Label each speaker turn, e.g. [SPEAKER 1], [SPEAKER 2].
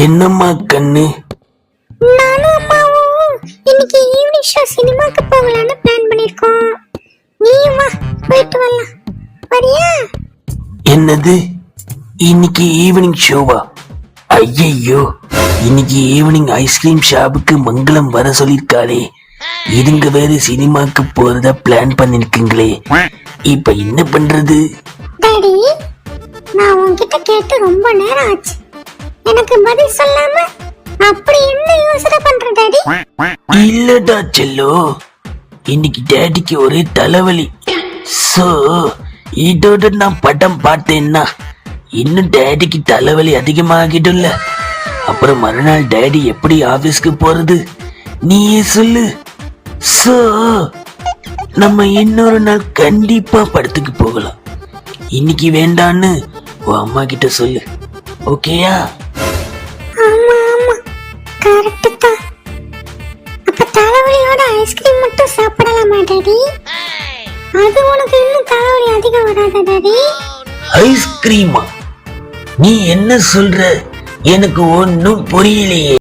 [SPEAKER 1] என்னம்மா கண்ணு?
[SPEAKER 2] நானும் அம்மாவும் இன்னைக்கு ஈவினிங் ஷோ சினிமாக்கு போகலான்னு பிளான் பண்ணிருக்கோம். நீயும் வா, போயிட்டு வரலாம். வரியா?
[SPEAKER 1] என்னது, இன்னைக்கு ஈவினிங் ஷோவா? ஐயையோ, இன்னைக்கு ஈவினிங் ஐஸ்கிரீம் ஷாப்புக்கு மங்களம் வர சொல்லிருக்காளே. இதுங்க வேற சினிமாக்கு போறதா பிளான் பண்ணிருக்கீங்களே. இப்ப என்ன பண்றது?
[SPEAKER 2] டாடி, நான் உன்கிட்ட கேட்டு ரொம்ப நேரம் ஆச்சு. எனக்கு பதில் சொல்லாம அப்படி என்ன யோசனை பண்ற டாடி?
[SPEAKER 1] இல்லடா செல்லோ, இன்னைக்கு டேடிக்கு ஒரே தலைவலி. சோ இதோட நான் படம் பார்த்தேன்னா இன்னும் டேடிக்கு தலைவலி அதிகமாகிடும்ல. அப்புறம் மறுநாள் டேடி எப்படி ஆபீஸ்க்கு போறது நீயே சொல்லு. சோ நம்ம இன்னொரு நாள் கண்டிப்பா படத்துக்கு போகலாம். இன்னைக்கு வேண்டான்னு உன் அம்மா கிட்ட சொல்லு, ஓகேயா?
[SPEAKER 2] ஆமா ஆமா, கரெக்ட் தான். அப்ப தலைவலியோட ஐஸ்கிரீம் மட்டும் சாப்பிடலாமா டாடி? அது உனக்கு இன்னும் தலைவலி அதிகம் வராதா டாடி?
[SPEAKER 1] ஐஸ்கிரீமா? நீ என்ன சொல்ற? எனக்கு ஒன்னும் புரியலையே.